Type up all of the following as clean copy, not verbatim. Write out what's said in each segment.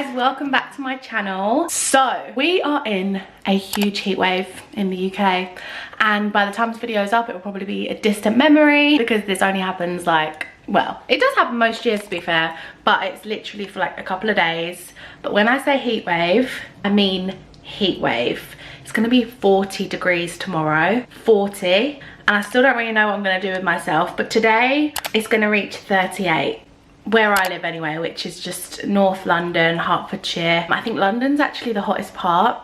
guys, welcome back to my channel. So we are in a huge heat wave in the UK, and by the time this video is up it will probably be a distant memory because this only happens like, well, it does happen most years to be fair, but it's literally for like a couple of days. But when I say heat wave, I mean heat wave. It's gonna be 40 degrees tomorrow, 40, and I still don't really know what I'm gonna do with myself, but today it's gonna reach 38. Where I live anyway, which is just North London, Hertfordshire. I think London's actually the hottest part.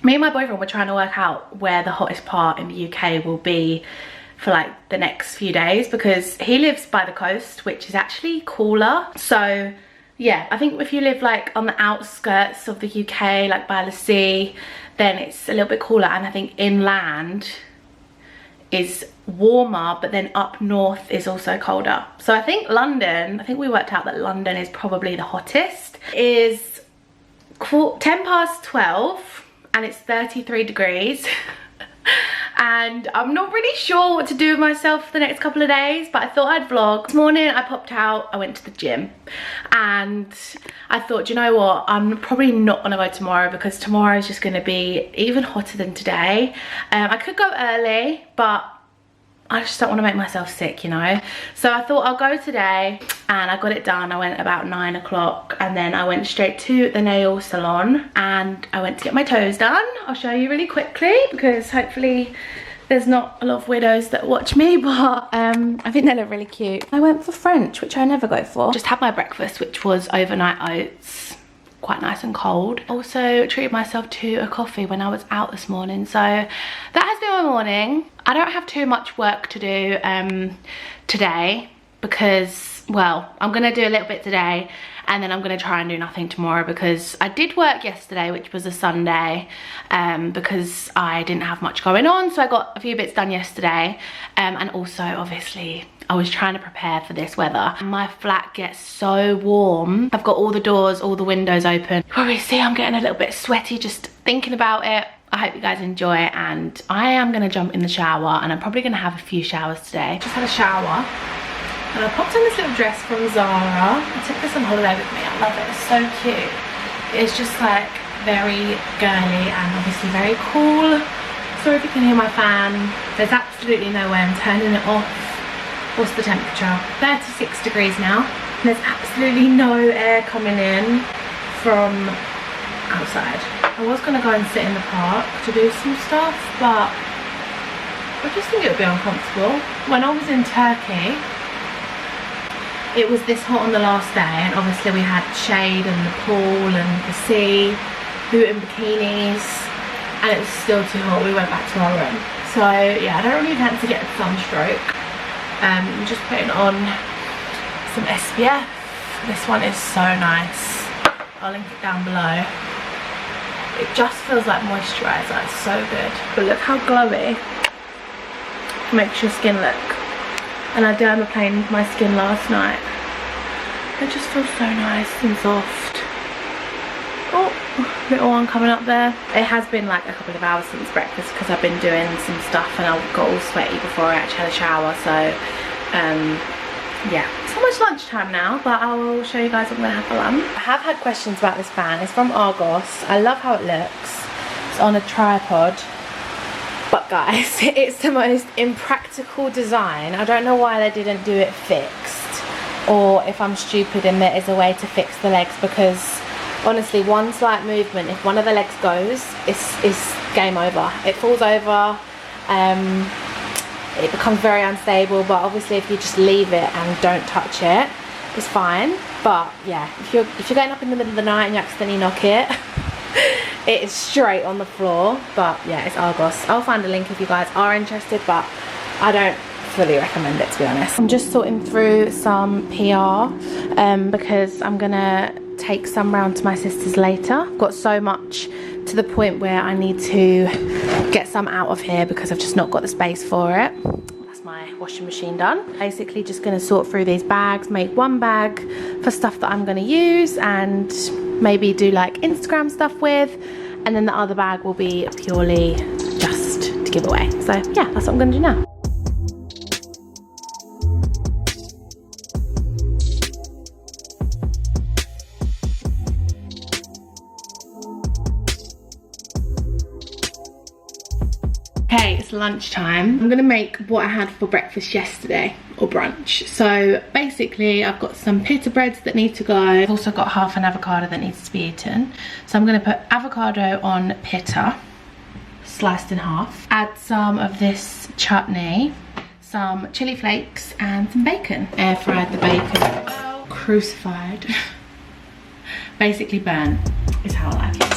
Me and my boyfriend were trying to work out where the hottest part in the UK will be for like the next few days, because he lives by the coast, which is actually cooler. So yeah, I think if you live like on the outskirts of the UK, like by the sea, then it's a little bit cooler. And I think inland is warmer, but then up north is also colder. So I think London, I think we worked out that London is probably the hottest. It is 12:10 and it's 33 degrees. And I'm not really sure what to do with myself for the next couple of days, but I thought I'd vlog. This morning I popped out, I went to the gym, and I thought, you know what, I'm probably not gonna go tomorrow because tomorrow is just gonna be even hotter than today. I could go early, but I just don't want to make myself sick, you know. So I thought I'll go today, and I got it done. I went about 9 o'clock, and then I went straight to the nail salon and I went to get my toes done. I'll show you really quickly because hopefully there's not a lot of weirdos that watch me, but I think they look really cute. I went for French, which I never go for. Just had my breakfast, which was overnight oats, quite nice and cold. Also treated myself to a coffee when I was out this morning. So that has been my morning. I don't have too much work to do today because, well, I'm gonna do a little bit today and then I'm gonna try and do nothing tomorrow because I did work yesterday, which was a Sunday, because I didn't have much going on. So I got a few bits done yesterday, and also obviously I was trying to prepare for this weather. My flat gets so warm. I've got all the doors, all the windows open. You probably see I'm getting a little bit sweaty just thinking about it. I hope you guys enjoy, and I am gonna jump in the shower, and I'm probably gonna have a few showers today. Just had a shower, and I popped on this little dress from Zara. I took this on holiday with me. I love it, it's so cute. It's just like very girly and obviously very cool. Sorry if you can hear my fan. There's absolutely no way I'm turning it off. What's the temperature? 36 degrees now. There's absolutely no air coming in from outside. I was gonna go and sit in the park to do some stuff, but I just think it would be uncomfortable. When I was in Turkey, it was this hot on the last day, and obviously we had shade and the pool and the sea, we were in bikinis, and it was still too hot. We went back to our room. So yeah, I don't really fancy getting sunstroke. I'm just putting on some SPF. This one is so nice. I'll link it down below. It just feels like moisturiser, it's so good. But look how glowy it makes your skin look. And I dermaplaned my skin last night. It just feels so nice and soft. Oh, little one coming up there. It has been like a couple of hours since breakfast because I've been doing some stuff and I got all sweaty before I actually had a shower. So yeah, it's almost lunchtime now, but I will show you guys what I'm gonna have for lunch. I have had questions about this fan. It's from Argos. I love how it looks. It's on a tripod. But guys, it's the most impractical design. I don't know why they didn't do it fixed, or if I'm stupid and there is a way to fix the legs, because honestly, one slight movement, if one of the legs goes, it's game over. It falls over. It becomes very unstable, but obviously if you just leave it and don't touch it, it's fine. But yeah, if you're going up in the middle of the night and you accidentally knock it, it is straight on the floor. But yeah, it's Argos. I'll find a link if you guys are interested, but I don't fully recommend it, to be honest. I'm just sorting through some PR because I'm gonna take some round to my sister's later. I've got so much to the point where I need to get some out of here because I've just not got the space for it. That's my washing machine done. Basically just gonna sort through these bags, make one bag for stuff that I'm gonna use and maybe do like Instagram stuff with, and then the other bag will be purely just to give away. So yeah, that's what I'm gonna do now. lunchtime. I'm gonna make what I had for breakfast yesterday, or brunch. So basically I've got some pita breads that need to go. I've also got half an avocado that needs to be eaten. So I'm gonna put avocado on pita, sliced in half. Add some of this chutney, some chili flakes and some bacon. Air fried the bacon. Crucified. Basically burnt is how I like it.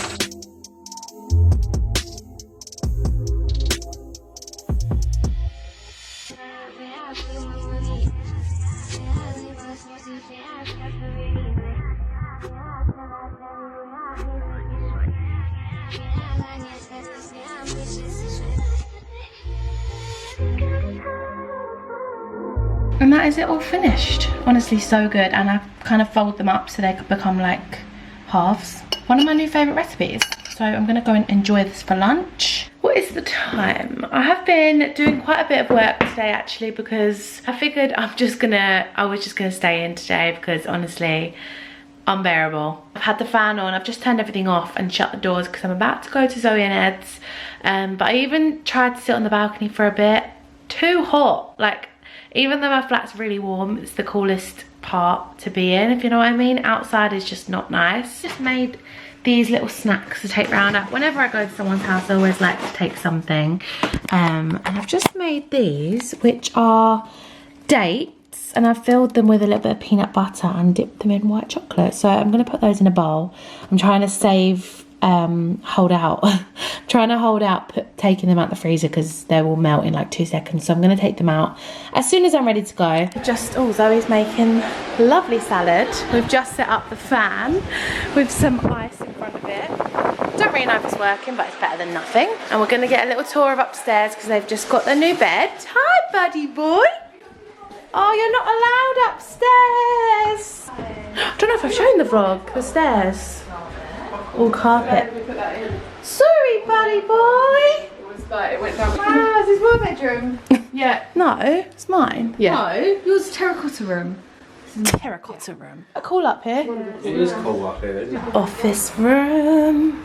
And that is it all finished. Honestly, so good. And I kind of fold them up so they could become like halves. One of my new favourite recipes. So I'm gonna go and enjoy this for lunch. What is the time? I have been doing quite a bit of work today actually, because I figured I was just gonna stay in today because honestly, unbearable. I've had the fan on, I've just turned everything off and shut the doors because I'm about to go to Zoe and Ed's. But I even tried to sit on the balcony for a bit. Too hot. Like, even though my flat's really warm, it's the coolest part to be in, if you know what I mean. Outside is just not nice. Just made these little snacks to take round. Whenever I go to someone's house, I always like to take something. And I've just made these, which are dates, and I've filled them with a little bit of peanut butter and dipped them in white chocolate. So I'm gonna put those in a bowl. I'm trying to save, hold out. Trying to hold out taking them out the freezer because they will melt in like 2 seconds. So I'm going to take them out as soon as I'm ready to go. Oh, Zoe's making lovely salad. We've just set up the fan with some ice in front of it. Don't really know if it's working, but it's better than nothing. And we're going to get a little tour of upstairs because they've just got their new bed. Hi, buddy boy. Oh, you're not allowed upstairs. I don't know if I've shown the vlog, the stairs. All carpet. Sorry, buddy boy. It went down. Wow, is this my bedroom? Yeah. No, it's mine. Yeah. No, yours is terracotta room. Terracotta room. Cool up here. It is cool up here, isn't it? Office room.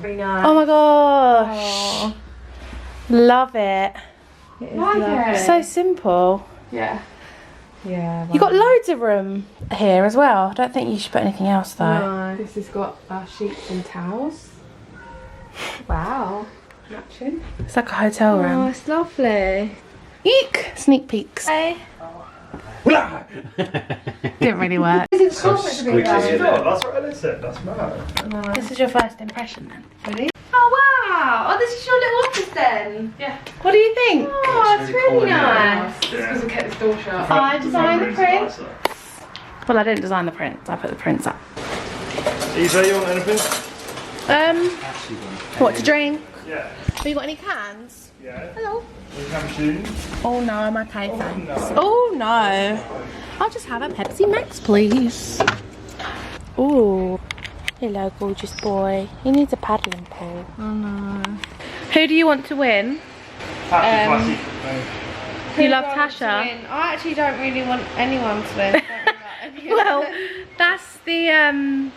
Very nice. Oh my gosh. Love it. It So simple. Yeah. Yeah. You got loads of room here as well. I don't think you should put anything else though. No, this has got sheets and towels. Wow. Matching. It's like a hotel Oh, room. it's lovely. Eek! Sneak peeks. Hey. Didn't really work. So squidgy, isn't it? That's what I said, that's mad. This is your first impression then? Really? Oh wow! Oh, this is your little office then? Yeah. What do you think? Oh, it's really cool, nice. Yeah. Just because I kept this door shut. I designed the print. Nicer. Well, I didn't design the prints. I put the prints up. Isa, you want anything? What to drink? Yeah. Have you got any cans? Yeah. Hello. We have machines. Oh no, I'm okay, thanks. no. Oh no. I'll just have a Pepsi Max, please. Ooh. Hello, gorgeous boy. He needs a paddling pool. Oh no. Who do you want to win? You love Tasha? I actually don't really want anyone to win. Well, that's the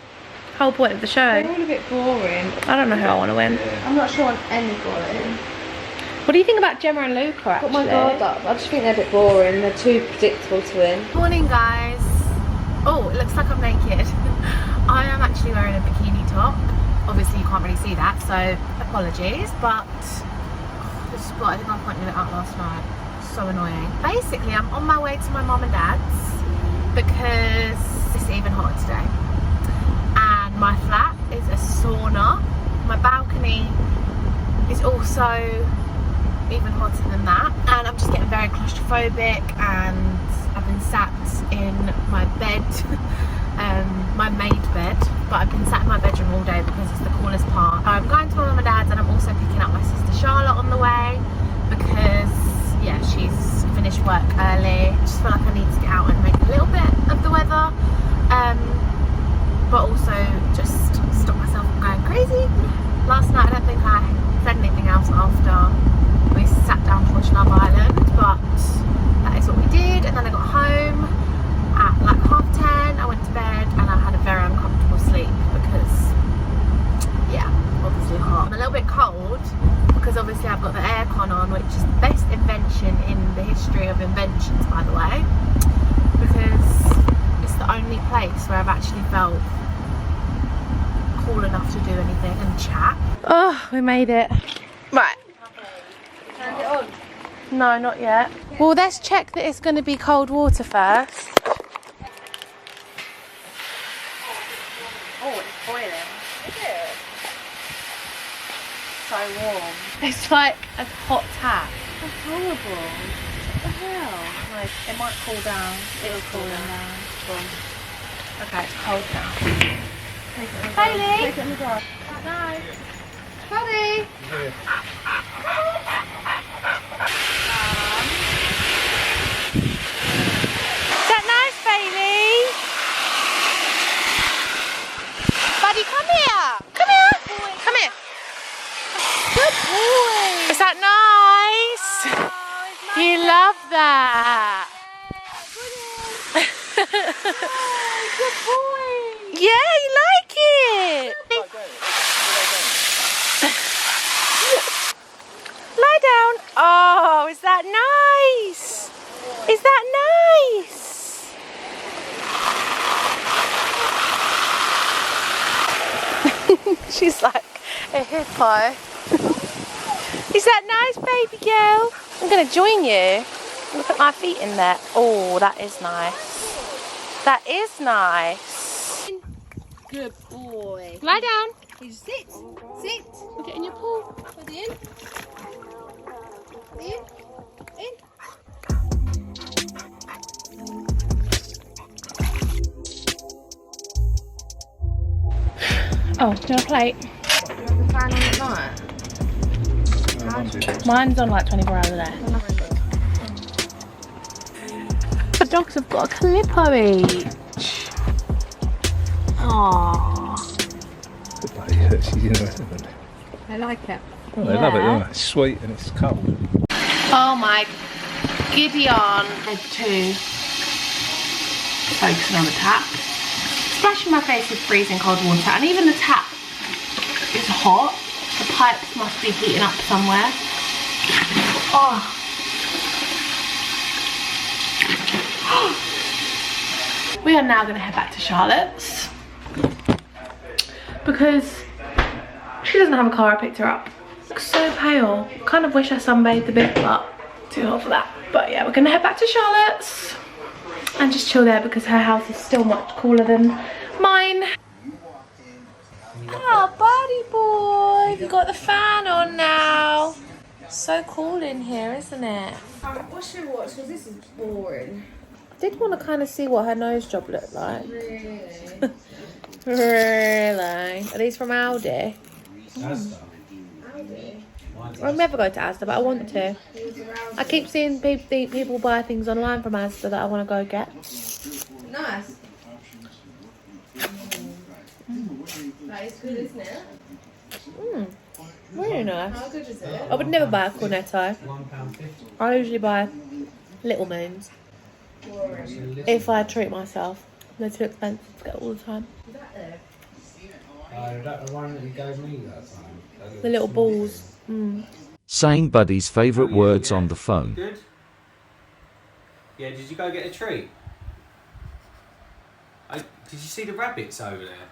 whole point of the show. They're all a bit boring. I don't know who I want to win. I'm not sure on anybody. What do you think about Gemma and Luca, Got actually? my guard up. I just think they're a bit boring. They're too predictable to win. Morning, guys. Oh, it looks like I'm naked. I am actually wearing a bikini top. Obviously, you can't really see that, so apologies. But this is what I think I pointed it out last night. So annoying. Basically, I'm on my way to my mum and dad's because it's even hotter today. And my flat is a sauna. My balcony is also even hotter than that, and I'm just getting very claustrophobic, and I've been sat in my bed, my maid bed, but I've been sat in my bedroom all day because it's the coolest part. I'm going to my mum and dad's, and I'm also picking up my sister Charlotte on the way because yeah, she's finished work early. I just feel like I need to get out and make a little bit of the weather, but also just stop myself from going crazy. Last night I don't think I said anything else after we sat down to watch Love Island, but that is what we did. And then I got home at like 10:30. I went to bed and I had a very uncomfortable sleep because yeah, obviously hot. I'm a little bit cold because obviously I've got the air invention in the history of inventions, by the way, because it's the only place where I've actually felt cool enough to do anything and chat. Oh, we made it. Right. Turn it on. No, not yet. Well, let's check that it's going to be cold water first. Oh, it's boiling. Is it? So warm. It's like a hot tap. That's horrible. What the hell? Like, it might cool down. It'll cool down. Okay, it's cold now. Hayley! Take it in the glass. No. Buddy! Is that nice, Bailey? Buddy, come here! Come here! Come here! Good boy! Is that nice? Oh, you love that! Good boy! Yeah, you like it! Lie down. Oh, is that nice? Is that nice? She's like a hippo. Is that nice, baby girl? I'm going to join you. I'm going to put my feet in there. Oh, that is nice. That is nice. Good boy. Lie down. You sit. Sit. Get in your pool. Put it in. In. In. Oh, do you want a plate? You have the fan on at night? Mine's on like 24 hours a day. The dogs have got a Calippo each. Aww. I like it. Oh, they love it, don't they? It's sweet and it's cold. Oh my Gideon. Head 2. Focusing on the tap. Splashing my face with freezing cold water, and even the tap is hot. The pipes must be heating up somewhere. Oh. We are now going to head back to Charlotte's because she doesn't have a car. I picked her up. Looks so pale. Kind of wish I sunbathed a bit, but too hot for that. But yeah, we're going to head back to Charlotte's and just chill there because her house is still much cooler than mine. Oh, buddy boy, you got the fan on now. So cool in here, isn't it? What should we watch? Because this is boring. I did want to kind of see what her nose job looked like. Really? Really? Are these from Aldi? Aldi? I'll never go to Asda, but I want to. I keep seeing people buy things online from Asda that I want to go get. Nice. That is good, isn't it? Really nice. How good is it? I would never buy a Cornetto. I usually buy Little Moons. If I treat myself. They're too expensive to get all the time. Is that there? Is that the one that you gave me that time? The little balls. Saying Buddy's favourite words on the phone. Good? Yeah, did you go get a treat? Did you see the rabbits over there?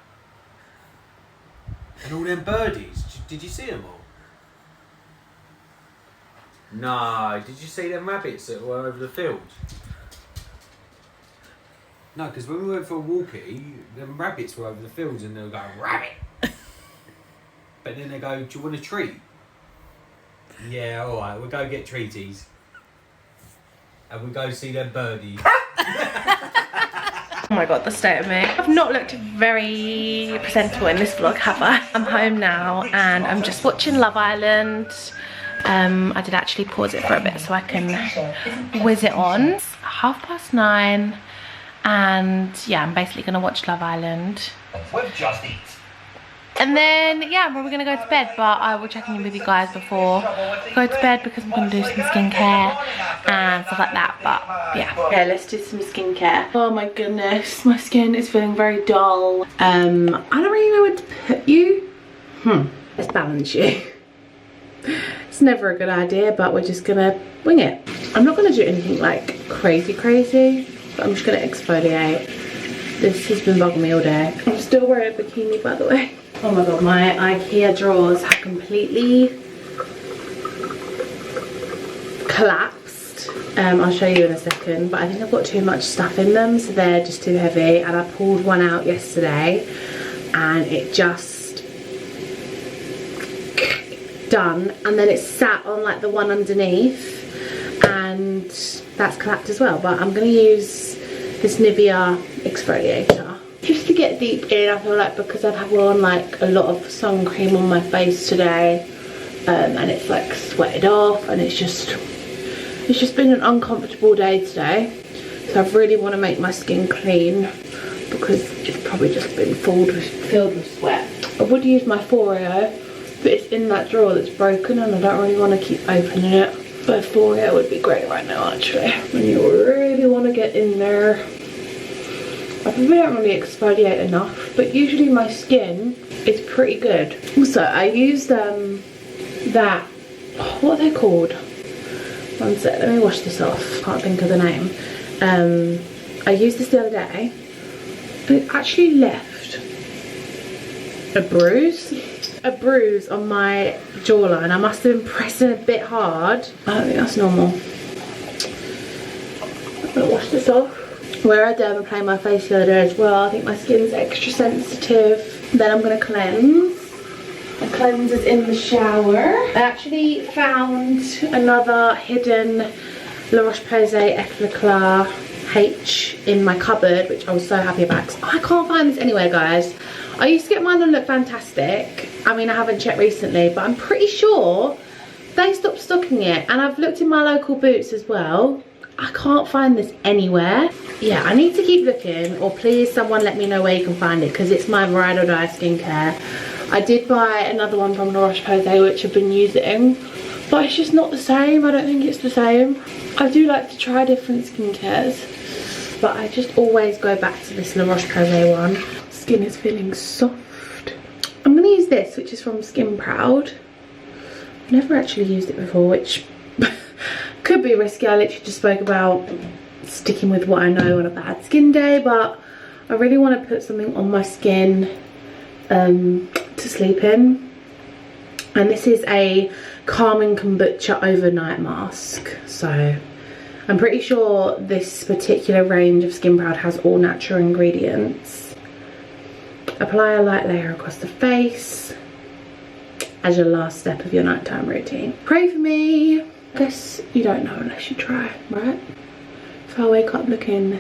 And all them birdies? Did you see them all? No, did you see them rabbits that were over the field? No, because when we went for a walkie, them rabbits were over the fields and they were going, rabbit! But then they go, do you want a treat? Yeah, alright, we'll go get treaties. And we'll go see them birdies. Oh my god, the state of me. I've not looked very presentable in this vlog, have I? I'm home now and I'm just watching Love Island. I did actually pause it for a bit so I can whiz it on. It's 9:30 and yeah, I'm basically gonna watch Love Island. And then, yeah, I'm probably going to go to bed, but I will check in with you guys before I go to bed because I'm going to do some skincare and stuff like that, but yeah. Okay, let's do some skincare. Oh my goodness, my skin is feeling very dull. I don't really know where to put you. Let's balance you. It's never a good idea, but we're just gonna wing it. I'm not gonna do anything like crazy, but I'm just gonna exfoliate. This has been bugging me all day. I'm still wearing a bikini, by the way. Oh my god, my IKEA drawers have completely collapsed. I'll show you in a second, but I think I've got too much stuff in them, so they're just too heavy. And I pulled one out yesterday and it just done, and then it sat on like the one underneath and that's collapsed as well. But I'm gonna use this Nivea exfoliator just to get deep in. I feel like because I've worn like a lot of sun cream on my face today, and it's like sweated off, and it's just been an uncomfortable day today. So I really want to make my skin clean because it's probably just been filled with sweat. I would use my Foreo, but it's in that drawer that's broken and I don't really want to keep opening it. But Foreo would be great right now, actually, when you really want to get in there. I probably don't really exfoliate enough, but usually my skin is pretty good. Also, I used that, what are they called? One sec, let me wash this off. Can't think of the name. I used this the other day, and it actually left a bruise on my jawline. I must have been pressing a bit hard. I don't think that's normal. I'm gonna wash this off. Where I dermaplane my face the other day as well, I think my skin's extra sensitive. Then I'm gonna cleanse. My cleanser's in the shower. I actually found another hidden La Roche-Posay Eclat H in my cupboard, which I was so happy about, 'cause I can't find this anywhere, guys. I used to get mine and look fantastic. I mean, I haven't checked recently, but I'm pretty sure they stopped stocking it. And I've looked in my local Boots as well. I can't find this anywhere. Yeah, I need to keep looking, or please someone let me know where you can find it, because it's my ride or die skincare. I did buy another one from La Roche-Posay, which I've been using, but it's just not the same. I don't think it's the same. I do like to try different skincare, but I just always go back to this La Roche-Posay one. Skin is feeling soft. I'm gonna use this, which is from Skin Proud. I've never actually used it before, which could be risky. I literally just spoke about sticking with what I know on a bad skin day, but I really want to put something on my skin to sleep in. And this is a calming kombucha overnight mask. So I'm pretty sure this particular range of Skin Proud has all natural ingredients. Apply a light layer across the face as your last step of your nighttime routine. Pray for me. I guess you don't know unless you try, right? If I wake up looking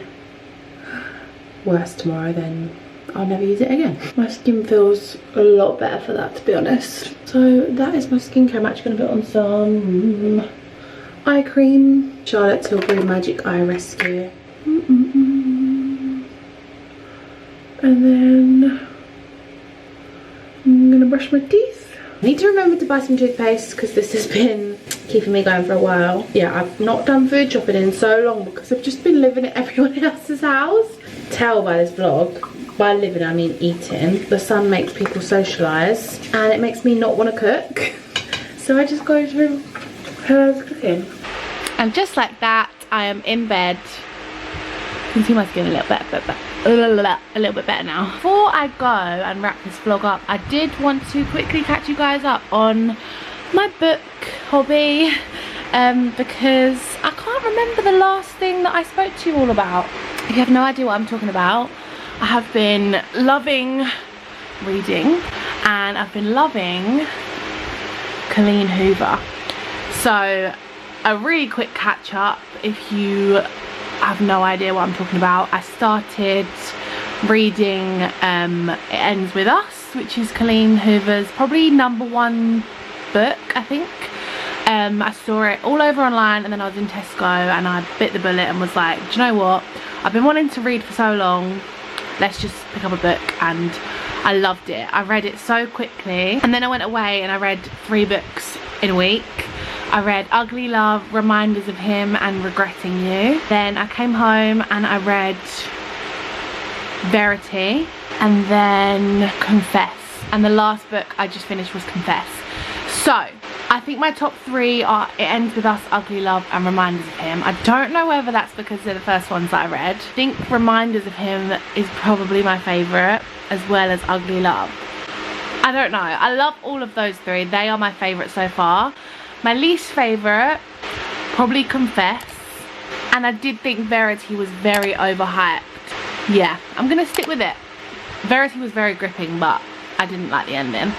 worse tomorrow, then I'll never use it again. My skin feels a lot better for that, to be honest. So that is my skincare. I'm actually going to put on some eye cream. Charlotte Tilbury Magic Eye Rescue. And then I'm going to brush my teeth. I need to remember to buy some toothpaste because this has been keeping me going for a while. Yeah, I've not done food shopping in so long because I've just been living at everyone else's house. Tell by this vlog, by living I mean eating. The sun makes people socialise and it makes me not want to cook. So I just go through her cooking. And just like that, I am in bed. You can see my skin a little bit better now. Before I go and wrap this vlog up, I did want to quickly catch you guys up on my book hobby, because I can't remember the last thing that I spoke to you all about. If you have no idea what I'm talking about, I have been loving reading and I've been loving Colleen Hoover. So a really quick catch up if you have no idea what I'm talking about. I started reading It Ends With Us, which is Colleen Hoover's probably #1 book, I think. I saw it all over online and then I was in Tesco and I bit the bullet and was like, do you know what? I've been wanting to read for so long. Let's just pick up a book, and I loved it. I read it so quickly and then I went away and I read 3 books in a week. I read Ugly Love, Reminders of Him and Regretting You. Then I came home and I read Verity and then Confess. And the last book I just finished was Confess. So I think my top 3 are It Ends With Us, Ugly Love and Reminders of Him. I don't know whether that's because they're the first ones that I read. I think Reminders of Him is probably my favourite, as well as Ugly Love. I don't know. I love all of those 3. They are my favourite so far. My least favourite, probably Confess. And I did think Verity was very overhyped. Yeah, I'm going to stick with it. Verity was very gripping, but I didn't like the ending.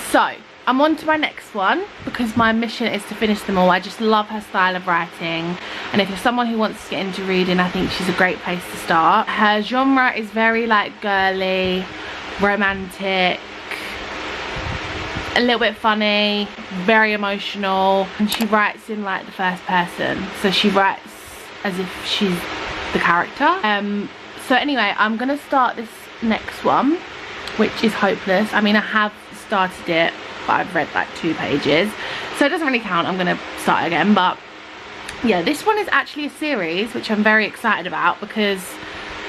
So, I'm on to my next one because my mission is to finish them all. I just love her style of writing. And if you're someone who wants to get into reading, I think she's a great place to start. Her genre is very like girly, romantic, a little bit funny, very emotional, and she writes in like the first person, so she writes as if she's the character. So anyway, I'm gonna start this next one, which is Hopeless. I mean, I have started it, but I've read like 2 pages, so it doesn't really count. I'm gonna start again. But yeah, this one is actually a series, which I'm very excited about, because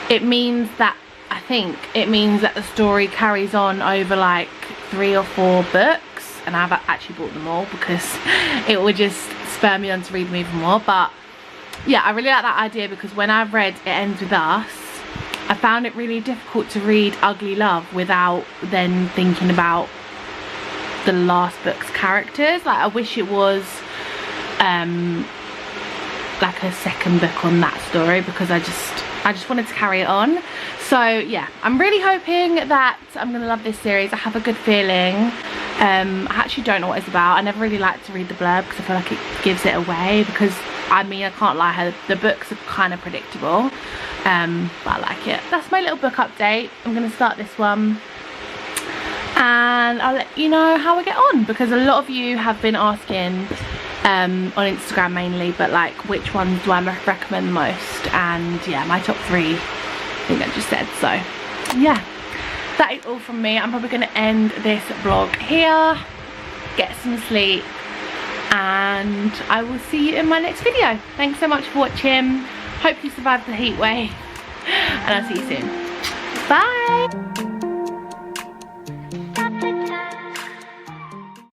it means that I think it means that the story carries on over like 3 or 4 books, and I've actually bought them all because it would just spur me on to read them even more. But yeah, I really like that idea, because when I read It Ends With Us, I found it really difficult to read Ugly Love without then thinking about the last book's characters. Like, I wish it was like a second book on that story, because I just wanted to carry it on. So yeah, I'm really hoping that I'm gonna love this series. I have a good feeling. I actually don't know what it's about. I never really like to read the blurb because I feel like it gives it away, because I mean, I can't lie, the books are kind of predictable, but I like it. That's my little book update. I'm gonna start this one and I'll let you know how I get on, because a lot of you have been asking on Instagram mainly, but like, which ones do I recommend the most? And yeah, my top 3 I think I just said. So yeah, that is all from me. I'm probably going to end this vlog here, get some sleep, and I will see you in my next video. Thanks so much for watching. Hope you survived the heat wave, and I'll see you soon. Bye.